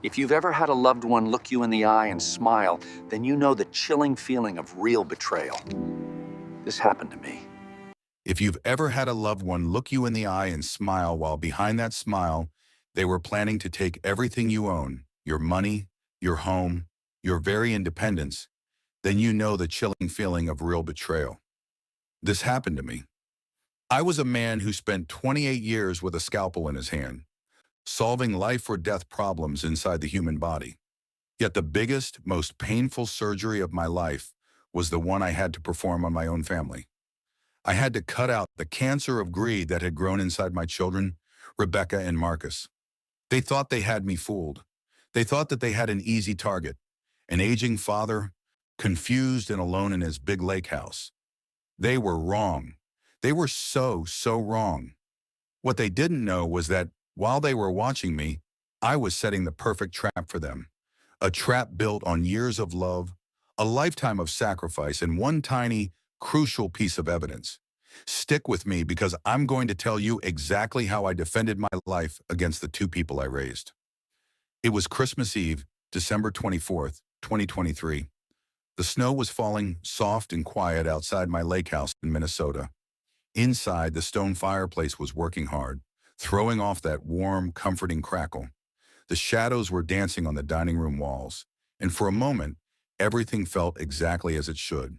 If you've ever had a loved one look you in the eye and smile, then you know the chilling feeling of real betrayal. This happened to me. If you've ever had a loved one look you in the eye and smile while behind that smile, they were planning to take everything you own, your money, your home, your very independence, then you know the chilling feeling of real betrayal. This happened to me. I was a man who spent 28 years with a scalpel in his hand, solving life or death problems inside the human body. Yet the biggest, most painful surgery of my life was the one I had to perform on my own family. I had to cut out the cancer of greed that had grown inside my children, Rebecca and Marcus. They thought they had me fooled. They thought that they had an easy target, an aging father, confused and alone in his big lake house. They were wrong. They were so wrong. What they didn't know was that while they were watching me, I was setting the perfect trap for them. A trap built on years of love, a lifetime of sacrifice, and one tiny, crucial piece of evidence. Stick with me because I'm going to tell you exactly how I defended my life against the two people I raised. It was Christmas Eve, December 24th, 2023. The snow was falling soft and quiet outside my lake house in Minnesota. Inside, the stone fireplace was working hard, throwing off that warm, comforting crackle. The shadows were dancing on the dining room walls, and for a moment, everything felt exactly as it should.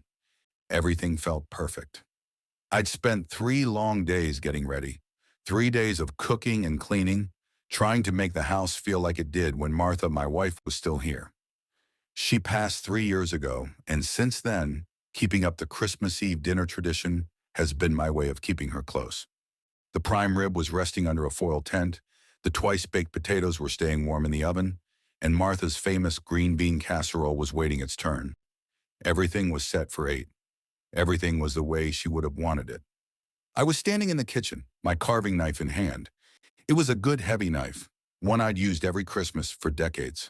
Everything felt perfect. I'd spent 3 long days getting ready, 3 days of cooking and cleaning, trying to make the house feel like it did when Martha, my wife, was still here. She passed 3 years ago, and since then, keeping up the Christmas Eve dinner tradition has been my way of keeping her close. The prime rib was resting under a foil tent, the twice-baked potatoes were staying warm in the oven, and Martha's famous green bean casserole was waiting its turn. Everything was set for 8. Everything was the way she would have wanted it. I was standing in the kitchen, my carving knife in hand. It was a good heavy knife, one I'd used every Christmas for decades.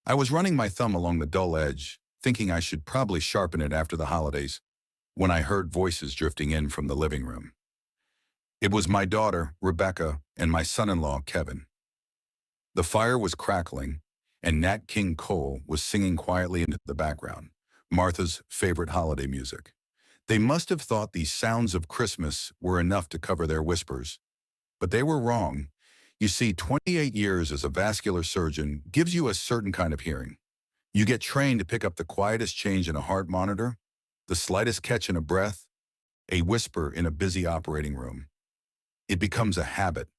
I was running my thumb along the dull edge, thinking I should probably sharpen it after the holidays, when I heard voices drifting in from the living room. It was my daughter, Rebecca, and my son-in-law, Kevin. The fire was crackling, and Nat King Cole was singing quietly into the background, Martha's favorite holiday music. They must have thought these sounds of Christmas were enough to cover their whispers. But they were wrong. You see, 28 years as a vascular surgeon gives you a certain kind of hearing. You get trained to pick up the quietest change in a heart monitor, the slightest catch in a breath, a whisper in a busy operating room. It becomes a habit,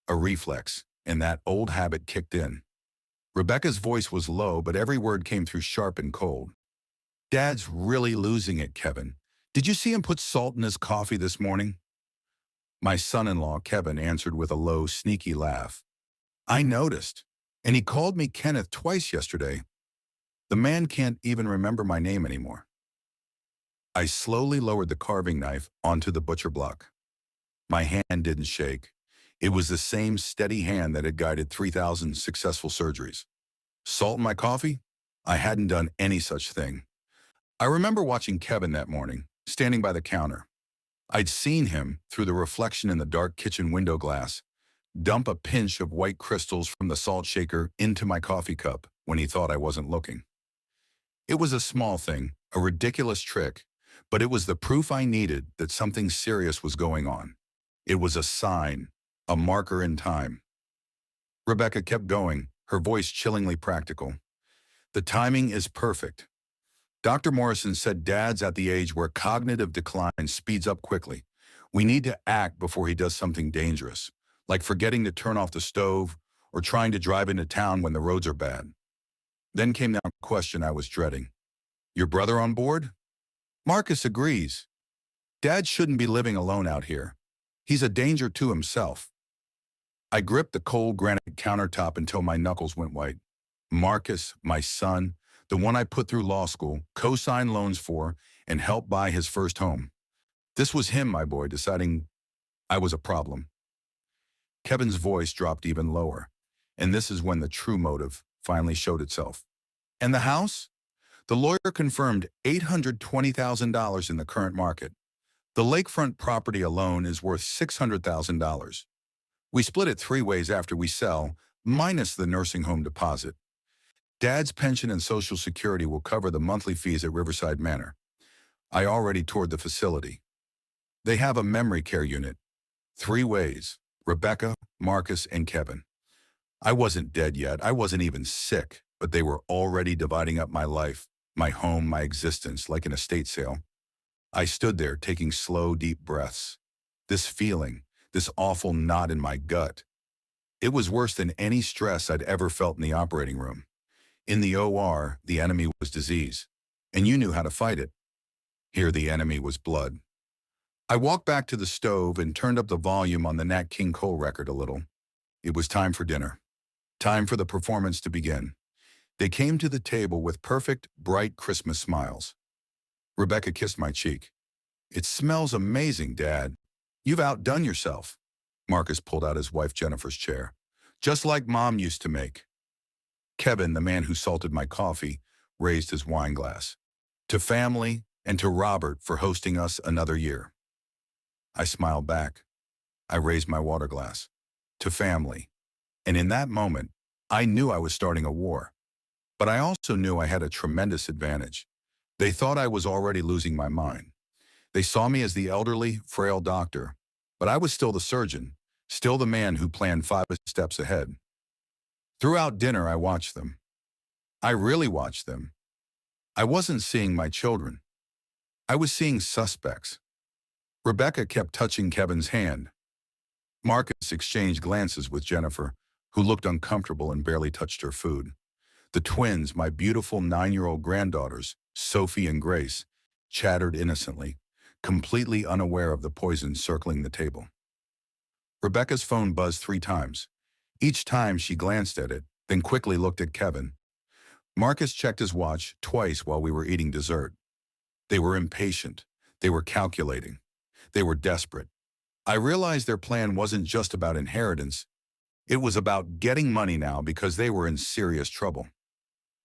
a reflex, and that old habit kicked in. Rebecca's voice was low, but every word came through sharp and cold. "Dad's really losing it, Kevin. Did you see him put salt in his coffee this morning?" My son-in-law, Kevin, answered with a low, sneaky laugh. "I noticed, and he called me Kenneth twice yesterday. The man can't even remember my name anymore." I slowly lowered the carving knife onto the butcher block. My hand didn't shake. It was the same steady hand that had guided 3,000 successful surgeries. Salt in my coffee? I hadn't done any such thing. I remember watching Kevin that morning, standing by the counter. I'd seen him, through the reflection in the dark kitchen window glass, dump a pinch of white crystals from the salt shaker into my coffee cup when he thought I wasn't looking. It was a small thing, a ridiculous trick, but it was the proof I needed that something serious was going on. It was a sign, a marker in time. Rebecca kept going, her voice chillingly practical. "The timing is perfect. Dr. Morrison said Dad's at the age where cognitive decline speeds up quickly. We need to act before he does something dangerous, like forgetting to turn off the stove or trying to drive into town when the roads are bad." Then came the question I was dreading. "Your brother on board?" "Marcus agrees. Dad shouldn't be living alone out here. He's a danger to himself." I gripped the cold granite countertop until my knuckles went white. Marcus, my son, the one I put through law school, co-signed loans for, and helped buy his first home. This was him, my boy, deciding I was a problem. Kevin's voice dropped even lower, and this is when the true motive finally showed itself. "And the house?" The lawyer confirmed $820,000 in the current market. The lakefront property alone is worth $600,000. We split it 3 ways after we sell, minus the nursing home deposit. Dad's pension and Social Security will cover the monthly fees at Riverside Manor. I already toured the facility. They have a memory care unit. 3 ways: Rebecca, Marcus, and Kevin. I wasn't dead yet. I wasn't even sick, but they were already dividing up my life, my home, my existence, like an estate sale. I stood there taking slow, deep breaths. This feeling, this awful knot in my gut. It was worse than any stress I'd ever felt in the operating room. In the OR, the enemy was disease, and you knew how to fight it. Here, the enemy was blood. I walked back to the stove and turned up the volume on the Nat King Cole record a little. It was time for dinner. Time for the performance to begin. They came to the table with perfect, bright Christmas smiles. Rebecca kissed my cheek. "It smells amazing, Dad. You've outdone yourself." Marcus pulled out his wife Jennifer's chair. "Just like Mom used to make." Kevin, the man who salted my coffee, raised his wine glass. "To family and to Robert for hosting us another year." I smiled back. I raised my water glass. "To family." And in that moment, I knew I was starting a war. But I also knew I had a tremendous advantage. They thought I was already losing my mind. They saw me as the elderly, frail doctor, but I was still the surgeon, still the man who planned 5 steps ahead. Throughout dinner, I watched them. I really watched them. I wasn't seeing my children. I was seeing suspects. Rebecca kept touching Kevin's hand. Marcus exchanged glances with Jennifer, who looked uncomfortable and barely touched her food. The twins, my beautiful 9-year-old granddaughters, Sophie and Grace, chattered innocently, completely unaware of the poison circling the table. Rebecca's phone buzzed 3 times. Each time she glanced at it, then quickly looked at Kevin. Marcus checked his watch twice while we were eating dessert. They were impatient. They were calculating. They were desperate. I realized their plan wasn't just about inheritance. It was about getting money now because they were in serious trouble.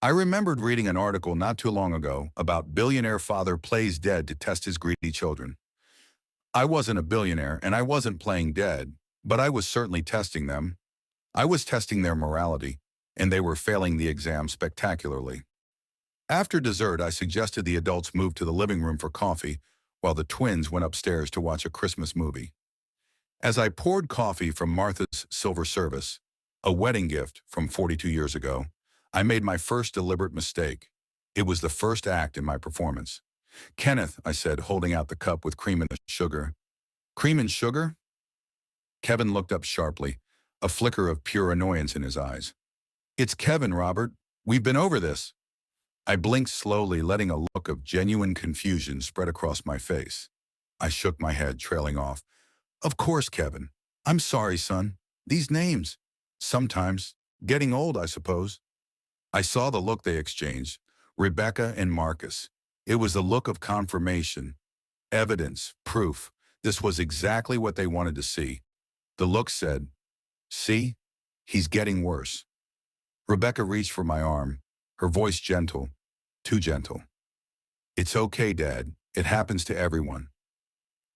I remembered reading an article not too long ago about billionaire father plays dead to test his greedy children. I wasn't a billionaire and I wasn't playing dead, but I was certainly testing them. I was testing their morality, and they were failing the exam spectacularly. After dessert, I suggested the adults move to the living room for coffee while the twins went upstairs to watch a Christmas movie. As I poured coffee from Martha's silver service, a wedding gift from 42 years ago, I made my first deliberate mistake. It was the first act in my performance. "Kenneth," I said, holding out the cup with cream and sugar. "Cream and sugar?" Kevin looked up sharply, a flicker of pure annoyance in his eyes. "It's Kevin, Robert. We've been over this." I blinked slowly, letting a look of genuine confusion spread across my face. I shook my head, trailing off. "Of course, Kevin. I'm sorry, son. These names. Sometimes. Getting old, I suppose." I saw the look they exchanged, Rebecca and Marcus. It was the look of confirmation, evidence, proof. This was exactly what they wanted to see. The look said, "See? He's getting worse." Rebecca reached for my arm, her voice gentle, too gentle. "It's okay, Dad. It happens to everyone."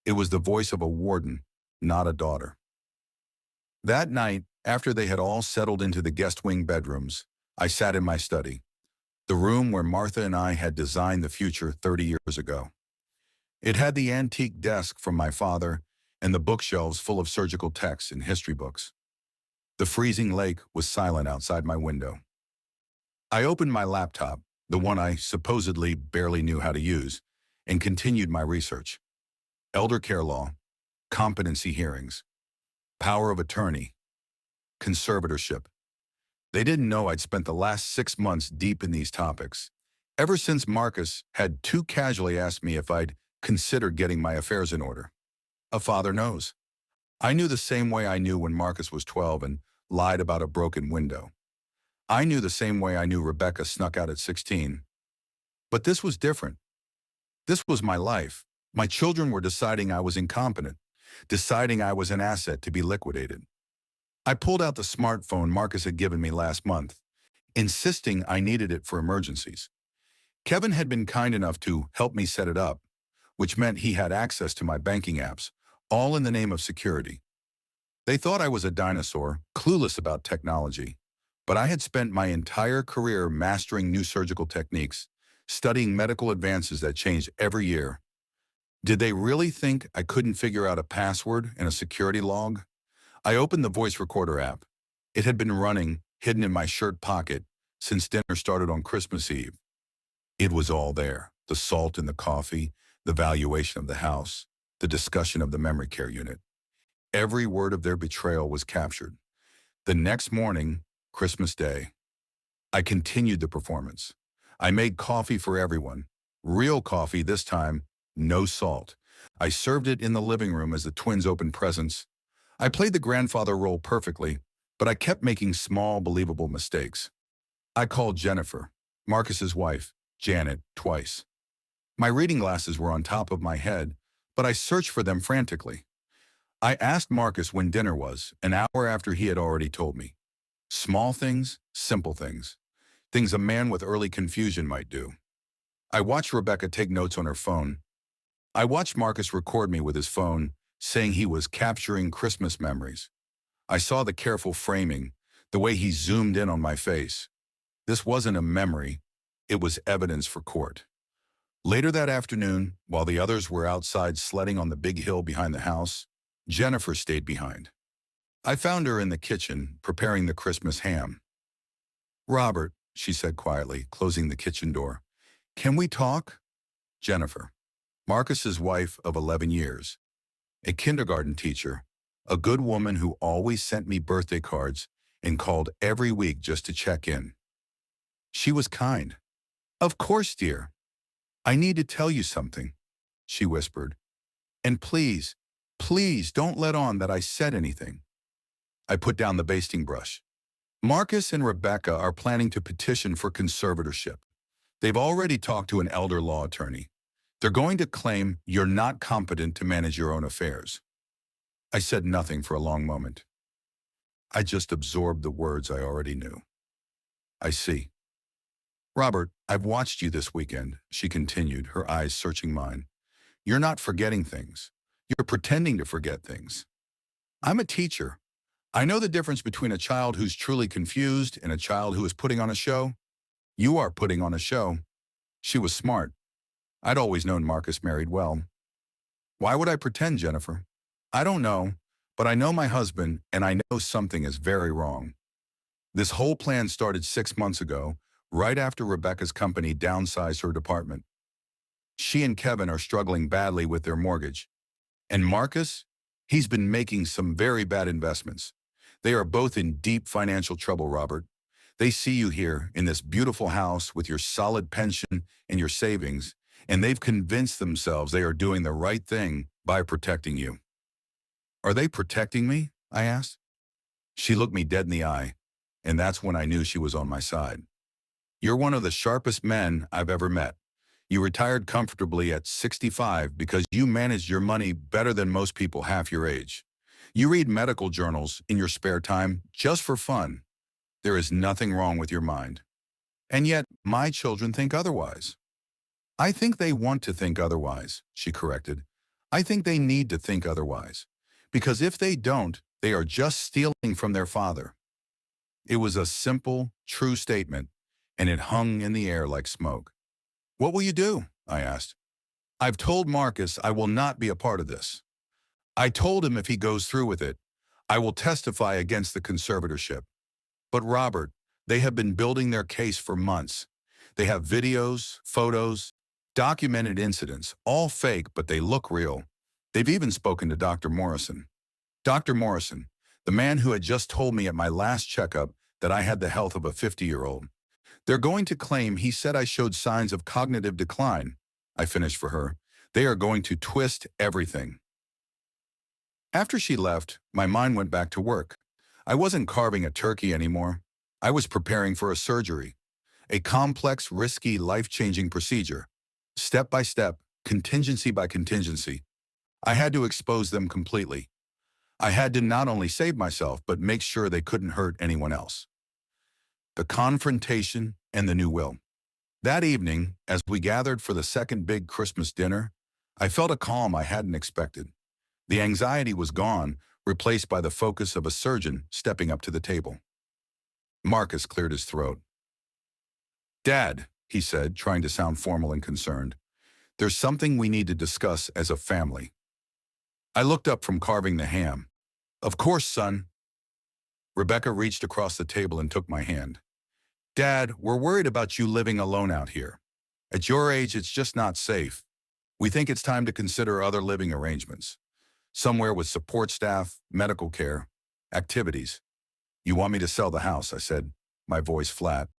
It was the voice of a warden, not a daughter. That night, after they had all settled into the guest wing bedrooms, I sat in my study, the room where Martha and I had designed the future 30 years ago. It had the antique desk from my father and the bookshelves full of surgical texts and history books. The freezing lake was silent outside my window. I opened my laptop, the one I supposedly barely knew how to use, and continued my research. Elder care law, competency hearings, power of attorney, conservatorship. They didn't know I'd spent the last 6 months deep in these topics, ever since Marcus had too casually asked me if I'd considered getting my affairs in order. A father knows. I knew the same way I knew when Marcus was 12 and lied about a broken window. I knew the same way I knew Rebecca snuck out at 16. But this was different. This was my life. My children were deciding I was incompetent, deciding I was an asset to be liquidated. I pulled out the smartphone Marcus had given me last month, insisting I needed it for emergencies. Kevin had been kind enough to help me set it up, which meant he had access to my banking apps, all in the name of security. They thought I was a dinosaur, clueless about technology. But I had spent my entire career mastering new surgical techniques, studying medical advances that changed every year. Did they really think I couldn't figure out a password and a security log? I opened the voice recorder app. It had been running, hidden in my shirt pocket, since dinner started on Christmas Eve. It was all there: the salt in the coffee, the valuation of the house, the discussion of the memory care unit. Every word of their betrayal was captured. The next morning, Christmas Day, I continued the performance. I made coffee for everyone. Real coffee this time, no salt. I served it in the living room as the twins opened presents. I played the grandfather role perfectly, but I kept making small, believable mistakes. I called Jennifer, Marcus's wife, Janet, twice. My reading glasses were on top of my head, but I searched for them frantically. I asked Marcus when dinner was, an hour after he had already told me. Small things, simple things. Things a man with early confusion might do. I watched Rebecca take notes on her phone. I watched Marcus record me with his phone, saying he was capturing Christmas memories. I saw the careful framing, the way he zoomed in on my face. This wasn't a memory, it was evidence for court. Later that afternoon, while the others were outside sledding on the big hill behind the house, Jennifer stayed behind. I found her in the kitchen, preparing the Christmas ham. "Robert," she said quietly, closing the kitchen door, "can we talk?" Jennifer, Marcus's wife of 11 years, a kindergarten teacher, a good woman who always sent me birthday cards and called every week just to check in. She was kind. "Of course, dear. I need to tell you something," she whispered. "And please, please don't let on that I said anything." I put down the basting brush. "Marcus and Rebecca are planning to petition for conservatorship. They've already talked to an elder law attorney. They're going to claim you're not competent to manage your own affairs." I said nothing for a long moment. I just absorbed the words I already knew. "I see." "Robert, I've watched you this weekend," she continued, her eyes searching mine. "You're not forgetting things. You're pretending to forget things. I'm a teacher. I know the difference between a child who's truly confused and a child who is putting on a show. You are putting on a show." She was smart. I'd always known Marcus married well. "Why would I pretend, Jennifer? I don't know, but I know my husband, and I know something is very wrong. This whole plan started 6 months ago, right after Rebecca's company downsized her department. She and Kevin are struggling badly with their mortgage. And Marcus, he's been making some very bad investments. They are both in deep financial trouble, Robert. They see you here in this beautiful house with your solid pension and your savings, and they've convinced themselves they are doing the right thing by protecting you." "Are they protecting me?" I asked. She looked me dead in the eye, and that's when I knew she was on my side. "You're one of the sharpest men I've ever met. You retired comfortably at 65 because you managed your money better than most people half your age. You read medical journals in your spare time just for fun. There is nothing wrong with your mind. And yet, my children think otherwise." "I think they want to think otherwise," she corrected. "I think they need to think otherwise. Because if they don't, they are just stealing from their father." It was a simple, true statement, and it hung in the air like smoke. "What will you do?" I asked. "I've told Marcus I will not be a part of this. I told him if he goes through with it, I will testify against the conservatorship. But Robert, they have been building their case for months. They have videos, photos, documented incidents, all fake, but they look real. They've even spoken to Dr. Morrison. Dr. Morrison, the man who had just told me at my last checkup that I had the health of a 50-year-old. They're going to claim he said I showed signs of cognitive decline," I finished for her. "They are going to twist everything." After she left, my mind went back to work. I wasn't carving a turkey anymore. I was preparing for a surgery, a complex, risky, life-changing procedure. Step by step, contingency by contingency. I had to expose them completely. I had to not only save myself, but make sure they couldn't hurt anyone else. The confrontation and the new will. That evening, as we gathered for the second big Christmas dinner, I felt a calm I hadn't expected. The anxiety was gone. replaced by the focus of a surgeon stepping up to the table. Marcus cleared his throat. "Dad," he said, trying to sound formal and concerned, "there's something we need to discuss as a family." I looked up from carving the ham. "Of course, son." Rebecca reached across the table and took my hand. "Dad, we're worried about you living alone out here. At your age, it's just not safe. We think it's time to consider other living arrangements. Somewhere with support staff, medical care, activities." "You want me to sell the house," I said, my voice flat.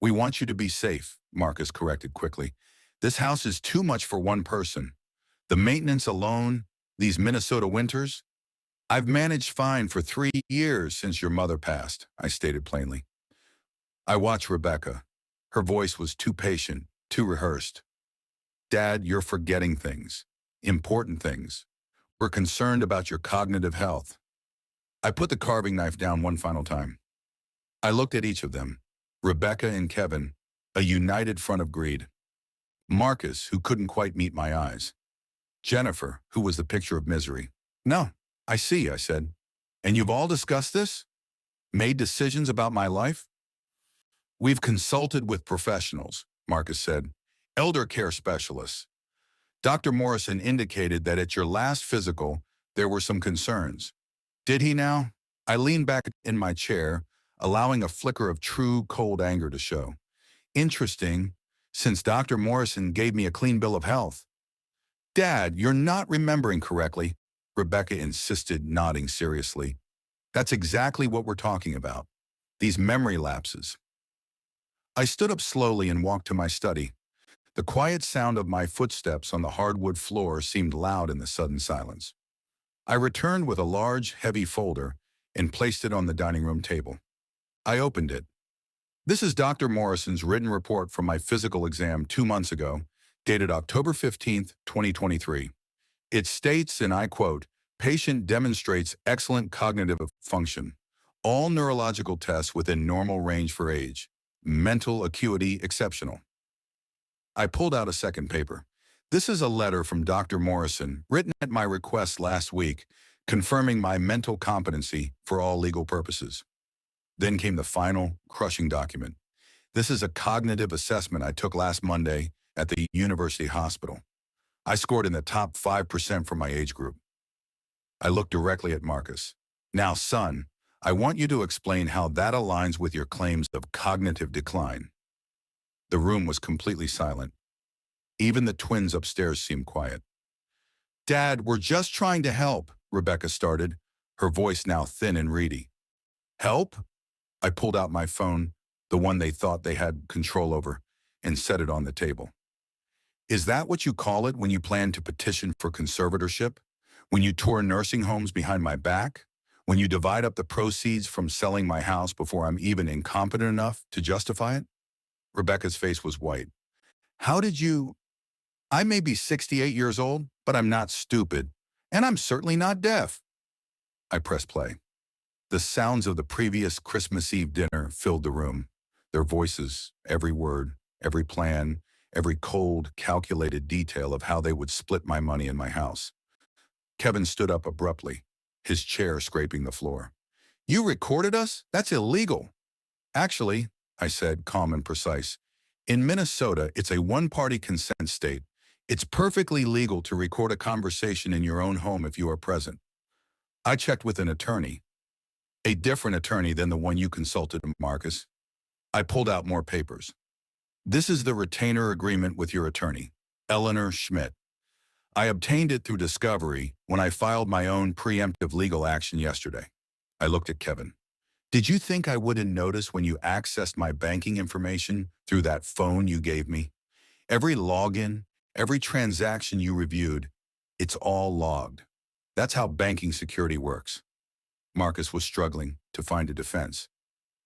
"We want you to be safe," Marcus corrected quickly. "This house is too much for one person. The maintenance alone, these Minnesota winters." "I've managed fine for 3 years since your mother passed," I stated plainly. I watched Rebecca. Her voice was too patient, too rehearsed. "Dad, you're forgetting things. Important things. We're concerned about your cognitive health." I put the carving knife down one final time. I looked at each of them, Rebecca and Kevin, a united front of greed. Marcus, who couldn't quite meet my eyes. Jennifer, who was the picture of misery. "No, I see," I said. "And you've all discussed this? Made decisions about my life?" "We've consulted with professionals," Marcus said. "Elder care specialists. Dr. Morrison indicated that at your last physical, there were some concerns." "Did he now?" I leaned back in my chair, allowing a flicker of true cold anger to show. "Interesting, since Dr. Morrison gave me a clean bill of health." "Dad, you're not remembering correctly," Rebecca insisted, nodding seriously. "That's exactly what we're talking about. These memory lapses." I stood up slowly and walked to my study. The quiet sound of my footsteps on the hardwood floor seemed loud in the sudden silence. I returned with a large, heavy folder and placed it on the dining room table. I opened it. "This is Dr. Morrison's written report from my physical exam 2 months ago, dated October 15th, 2023. It states, and I quote, 'Patient demonstrates excellent cognitive function. All neurological tests within normal range for age. Mental acuity exceptional.'" I pulled out a second paper. "This is a letter from Dr. Morrison, written at my request last week, confirming my mental competency for all legal purposes." Then came the final, crushing document. "This is a cognitive assessment I took last Monday at the University Hospital. I scored in the top 5% for my age group." I looked directly at Marcus. "Now, son, I want you to explain how that aligns with your claims of cognitive decline." The room was completely silent. Even the twins upstairs seemed quiet. "Dad, we're just trying to help," Rebecca started, her voice now thin and reedy. "Help?" I pulled out my phone, the one they thought they had control over, and set it on the table. "Is that what you call it when you plan to petition for conservatorship? When you tour nursing homes behind my back? When you divide up the proceeds from selling my house before I'm even incompetent enough to justify it?" Rebecca's face was white. "How did you... I may be 68 years old, but I'm not stupid, and I'm certainly not deaf." I pressed play. The sounds of the previous Christmas Eve dinner filled the room. Their voices, every word, every plan, every cold, calculated detail of how they would split my money in my house. Kevin stood up abruptly, his chair scraping the floor. "You recorded us? That's illegal." "Actually," I said, calm and precise, "in Minnesota, it's a one-party consent state. It's perfectly legal to record a conversation in your own home if you are present." I checked with an attorney. A different attorney than the one you consulted, Marcus. I pulled out more papers. "This is the retainer agreement with your attorney, Eleanor Schmidt. I obtained it through discovery when I filed my own preemptive legal action yesterday." I looked at Kevin. "Did you think I wouldn't notice when you accessed my banking information through that phone you gave me? Every login, every transaction you reviewed, it's all logged. That's how banking security works." Marcus was struggling to find a defense.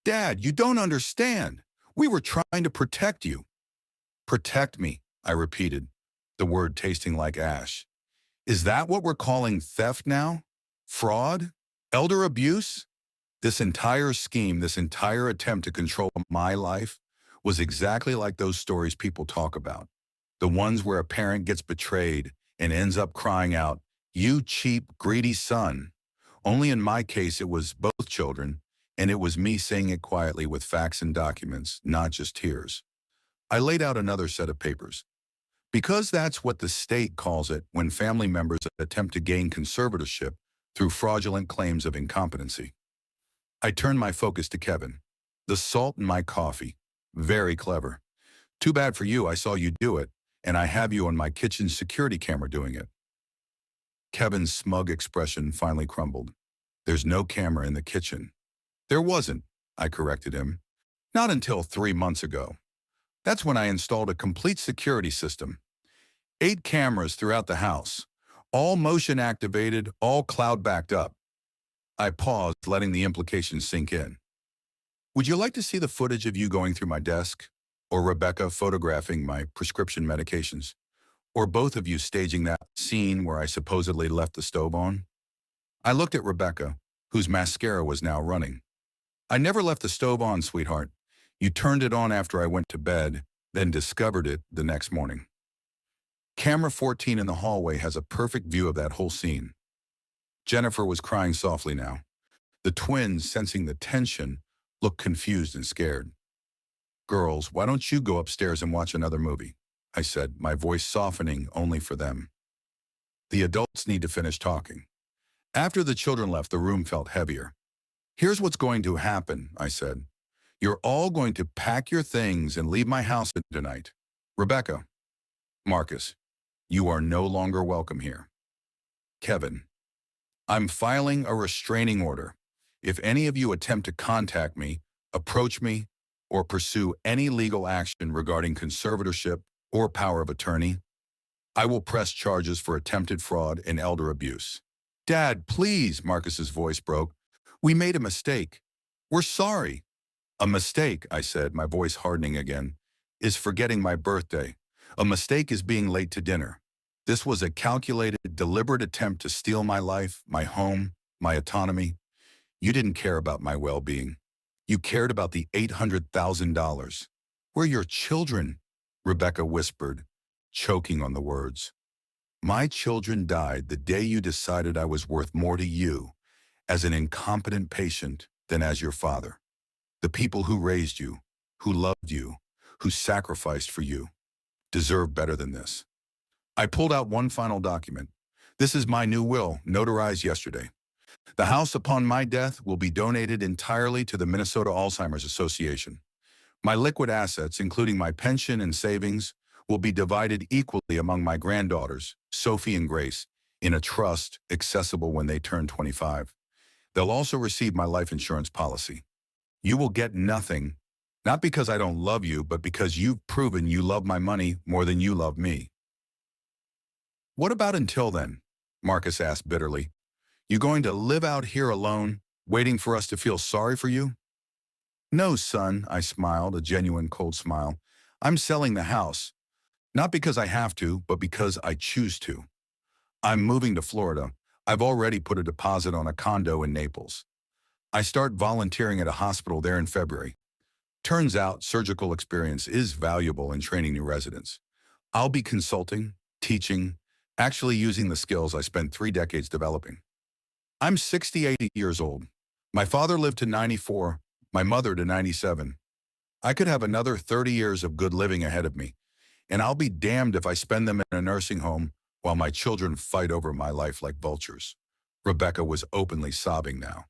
"Dad, you don't understand. We were trying to protect you." "Protect me," I repeated, the word tasting like ash. "Is that what we're calling theft now? Fraud? Elder abuse?" This entire scheme, this entire attempt to control my life was exactly like those stories people talk about. The ones where a parent gets betrayed and ends up crying out, "You cheap, greedy son." Only in my case, it was both children, and it was me saying it quietly with facts and documents, not just tears. I laid out another set of papers. Because that's what the state calls it when family members attempt to gain conservatorship through fraudulent claims of incompetency. I turned my focus to Kevin. The salt in my coffee. Very clever. Too bad for you, I saw you do it, and I have you on my kitchen security camera doing it. Kevin's smug expression finally crumbled. There's no camera in the kitchen. There wasn't, I corrected him. Not until 3 months ago. That's when I installed a complete security system. 8 cameras throughout the house, all motion activated, all cloud backed up. I paused, letting the implications sink in. Would you like to see the footage of you going through my desk? Or Rebecca photographing my prescription medications? Or both of you staging that scene where I supposedly left the stove on? I looked at Rebecca, whose mascara was now running. I never left the stove on, sweetheart. You turned it on after I went to bed, then discovered it the next morning. Camera 14 in the hallway has a perfect view of that whole scene. Jennifer was crying softly now. The twins, sensing the tension, looked confused and scared. Girls, why don't you go upstairs and watch another movie? I said, my voice softening only for them. The adults need to finish talking. After the children left, the room felt heavier. Here's what's going to happen, I said. You're all going to pack your things and leave my house tonight. Rebecca, Marcus, you are no longer welcome here. Kevin, I'm filing a restraining order. If any of you attempt to contact me, approach me, or pursue any legal action regarding conservatorship or power of attorney, I will press charges for attempted fraud and elder abuse. Dad, please, Marcus's voice broke. We made a mistake. We're sorry. A mistake, I said, my voice hardening again, is forgetting my birthday. A mistake is being late to dinner. This was a calculated, deliberate attempt to steal my life, my home, my autonomy. You didn't care about my well-being. You cared about the $800,000. We're your children, Rebecca whispered, choking on the words. My children died the day you decided I was worth more to you as an incompetent patient than as your father. The people who raised you, who loved you, who sacrificed for you, deserve better than this. I pulled out one final document. This is my new will, notarized yesterday. The house upon my death will be donated entirely to the Minnesota Alzheimer's Association. My liquid assets, including my pension and savings, will be divided equally among my granddaughters, Sophie and Grace, in a trust accessible when they turn 25. They'll also receive my life insurance policy. You will get nothing, not because I don't love you, but because you've proven you love my money more than you love me. What about until then? Marcus asked bitterly. You going to live out here alone, waiting for us to feel sorry for you? No, son, I smiled, a genuine cold smile. I'm selling the house, not because I have to, but because I choose to. I'm moving to Florida. I've already put a deposit on a condo in Naples. I start volunteering at a hospital there in February. Turns out surgical experience is valuable in training new residents. I'll be consulting, teaching, actually using the skills I spent 3 decades developing. I'm 68 years old. My father lived to 94, my mother to 97. I could have another 30 years of good living ahead of me, and I'll be damned if I spend them in a nursing home while my children fight over my life like vultures. Rebecca was openly sobbing now.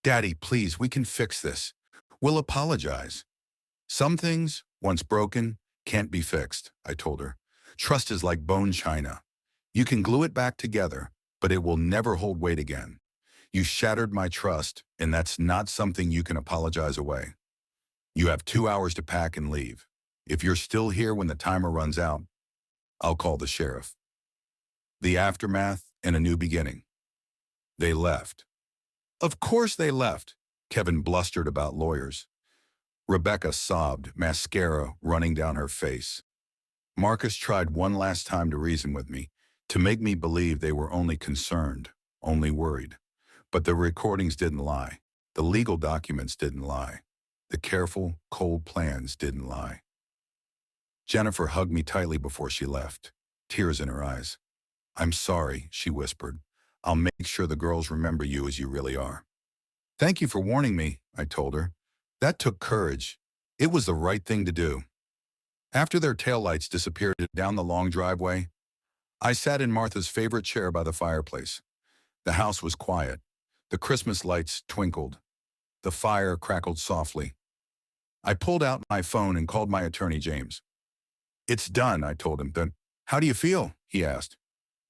Daddy, please, we can fix this. We'll apologize. Some things, once broken, can't be fixed, I told her. Trust is like bone china. You can glue it back together, but it will never hold weight again. You shattered my trust, and that's not something you can apologize away. You have 2 hours to pack and leave. If you're still here when the timer runs out, I'll call the sheriff. The aftermath and a new beginning. They left. Of course they left, Kevin blustered about lawyers. Rebecca sobbed, mascara running down her face. Marcus tried one last time to reason with me, to make me believe they were only concerned, only worried. But the recordings didn't lie. The legal documents didn't lie. The careful, cold plans didn't lie. Jennifer hugged me tightly before she left, tears in her eyes. I'm sorry, she whispered. I'll make sure the girls remember you as you really are. Thank you for warning me, I told her. That took courage. It was the right thing to do. After their taillights disappeared down the long driveway, I sat in Martha's favorite chair by the fireplace. The house was quiet. The Christmas lights twinkled. The fire crackled softly. I pulled out my phone and called my attorney, James. It's done, I told him. Then, how do you feel? He asked.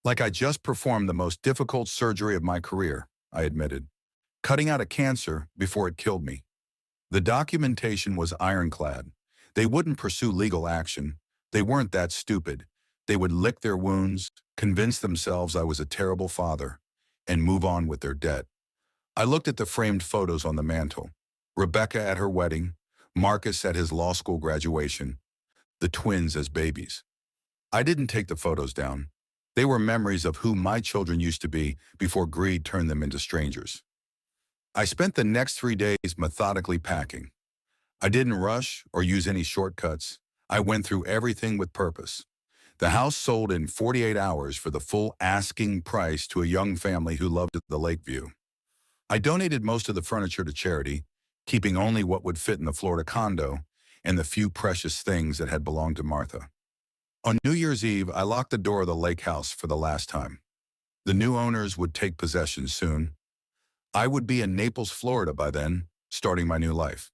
Like I just performed the most difficult surgery of my career, I admitted. Cutting out a cancer before it killed me. The documentation was ironclad. They wouldn't pursue legal action. They weren't that stupid. They would lick their wounds, convince themselves I was a terrible father, and move on with their debt. I looked at the framed photos on the mantel. Rebecca at her wedding, Marcus at his law school graduation, the twins as babies. I didn't take the photos down. They were memories of who my children used to be before greed turned them into strangers. I spent the next 3 days methodically packing. I didn't rush or use any shortcuts. I went through everything with purpose. The house sold in 48 hours for the full asking price to a young family who loved the lake view. I donated most of the furniture to charity, keeping only what would fit in the Florida condo and the few precious things that had belonged to Martha. On New Year's Eve, I locked the door of the lake house for the last time. The new owners would take possession soon. I would be in Naples, Florida by then, starting my new life.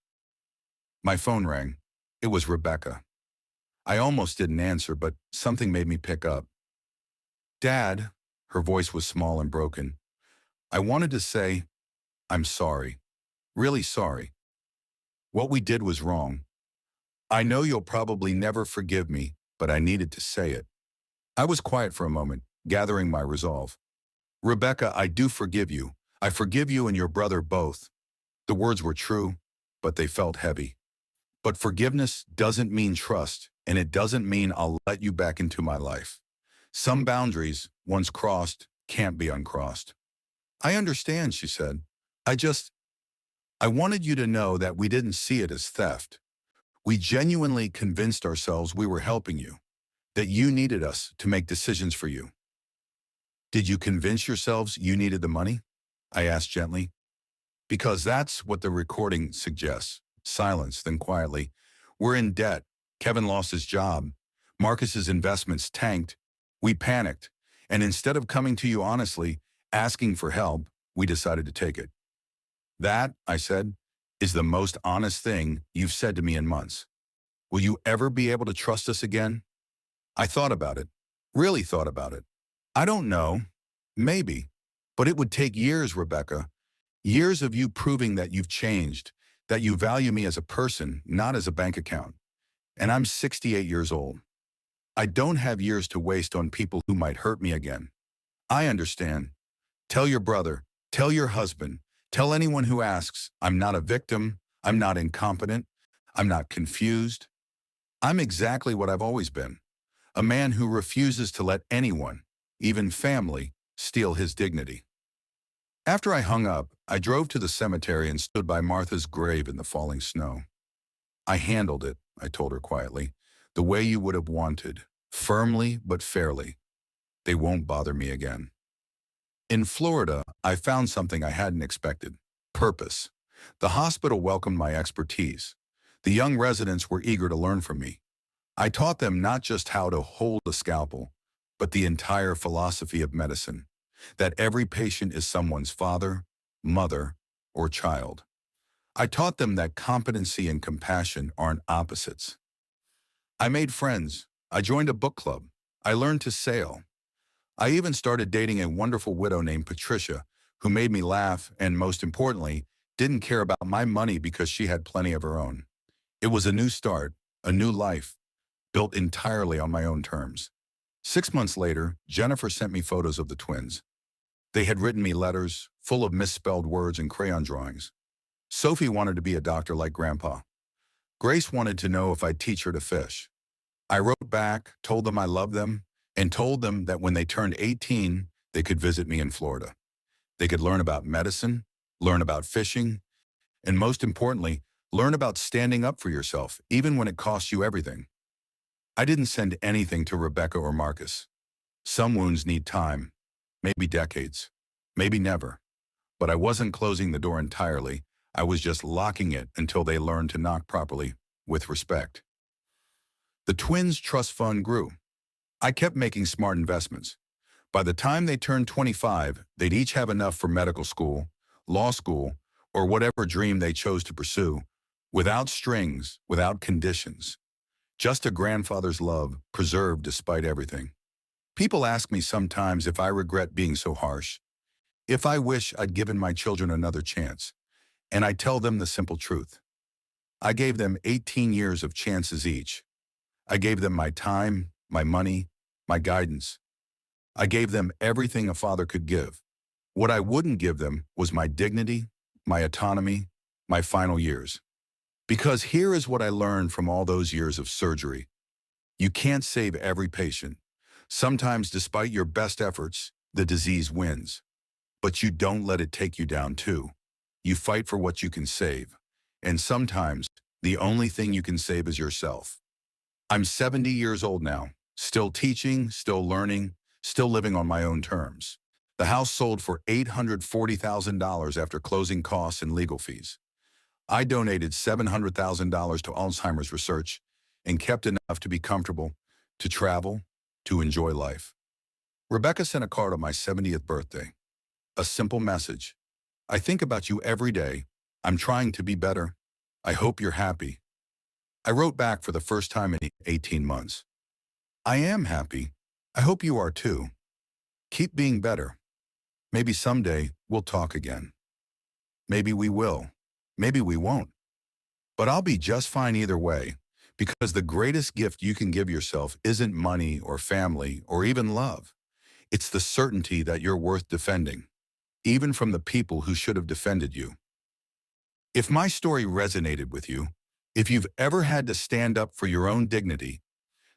My phone rang. It was Rebecca. I almost didn't answer, but something made me pick up. Dad, her voice was small and broken. I wanted to say, I'm sorry. Really sorry. What we did was wrong. I know you'll probably never forgive me, but I needed to say it. I was quiet for a moment, gathering my resolve. Rebecca, I do forgive you. I forgive you and your brother both. The words were true, but they felt heavy. But forgiveness doesn't mean trust, and it doesn't mean I'll let you back into my life. Some boundaries, once crossed, can't be uncrossed. I understand, she said. I wanted you to know that we didn't see it as theft. We genuinely convinced ourselves we were helping you, that you needed us to make decisions for you. Did you convince yourselves you needed the money? I asked gently. Because that's what the recording suggests. Silence, then quietly. We're in debt. Kevin lost his job. Marcus's investments tanked. We panicked. And instead of coming to you honestly, asking for help, we decided to take it. That, I said, is the most honest thing you've said to me in months. Will you ever be able to trust us again? I thought about it. Really thought about it. I don't know. Maybe. But it would take years, Rebecca. Years of you proving that you've changed, that you value me as a person, not as a bank account. And I'm 68 years old. I don't have years to waste on people who might hurt me again. I understand. Tell your brother, tell your husband, tell anyone who asks, I'm not a victim, I'm not incompetent, I'm not confused. I'm exactly what I've always been. A man who refuses to let anyone, even family, steal his dignity. After I hung up, I drove to the cemetery and stood by Martha's grave in the falling snow. I handled it, I told her quietly, the way you would have wanted, firmly but fairly. They won't bother me again. In Florida, I found something I hadn't expected: purpose. The hospital welcomed my expertise. The young residents were eager to learn from me. I taught them not just how to hold a scalpel, but the entire philosophy of medicine, that every patient is someone's father, mother, or child. I taught them that competency and compassion aren't opposites. I made friends. I joined a book club. I learned to sail. I even started dating a wonderful widow named Patricia, who made me laugh and, most importantly, didn't care about my money because she had plenty of her own. It was a new start, a new life, built entirely on my own terms. 6 months later, Jennifer sent me photos of the twins. They had written me letters, full of misspelled words and crayon drawings. Sophie wanted to be a doctor like Grandpa. Grace wanted to know if I'd teach her to fish. I wrote back, told them I loved them, and told them that when they turned 18, they could visit me in Florida. They could learn about medicine, learn about fishing, and most importantly, learn about standing up for yourself, even when it costs you everything. I didn't send anything to Rebecca or Marcus. Some wounds need time, maybe decades. maybe never. But I wasn't closing the door entirely. I was just locking it until they learned to knock properly, with respect. The twins' trust fund grew. I kept making smart investments. By the time they turned 25, they'd each have enough for medical school, law school, or whatever dream they chose to pursue, without strings, without conditions. Just a grandfather's love, preserved despite everything. People ask me sometimes if I regret being so harsh, if I wish I'd given my children another chance, and I tell them the simple truth. I gave them 18 years of chances each. I gave them my time, my money, my guidance. I gave them everything a father could give. What I wouldn't give them was my dignity, my autonomy, my final years. Because here is what I learned from all those years of surgery. You can't save every patient. Sometimes, despite your best efforts, the disease wins. But you don't let it take you down too. You fight for what you can save. And sometimes, the only thing you can save is yourself. I'm 70 years old now, still teaching, still learning, still living on my own terms. The house sold for $840,000 after closing costs and legal fees. I donated $700,000 to Alzheimer's research and kept enough to be comfortable, to travel, to enjoy life. Rebecca sent a card on my 70th birthday. A simple message. I think about you every day. I'm trying to be better. I hope you're happy. I wrote back for the first time in 18 months. I am happy. I hope you are too. Keep being better. Maybe someday we'll talk again. Maybe we will. Maybe we won't. But I'll be just fine either way, because the greatest gift you can give yourself isn't money or family or even love. It's the certainty that you're worth defending, even from the people who should have defended you. If my story resonated with you, if you've ever had to stand up for your own dignity,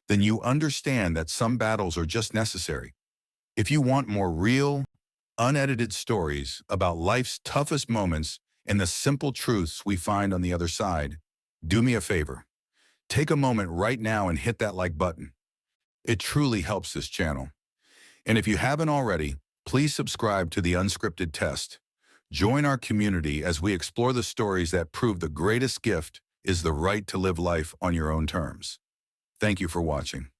then you understand that some battles are just necessary. If you want more real, unedited stories about life's toughest moments and the simple truths we find on the other side, do me a favor. Take a moment right now and hit that like button. It truly helps this channel. And if you haven't already, please subscribe to the Unscripted Test. Join our community as we explore the stories that prove the greatest gift is the right to live life on your own terms. Thank you for watching.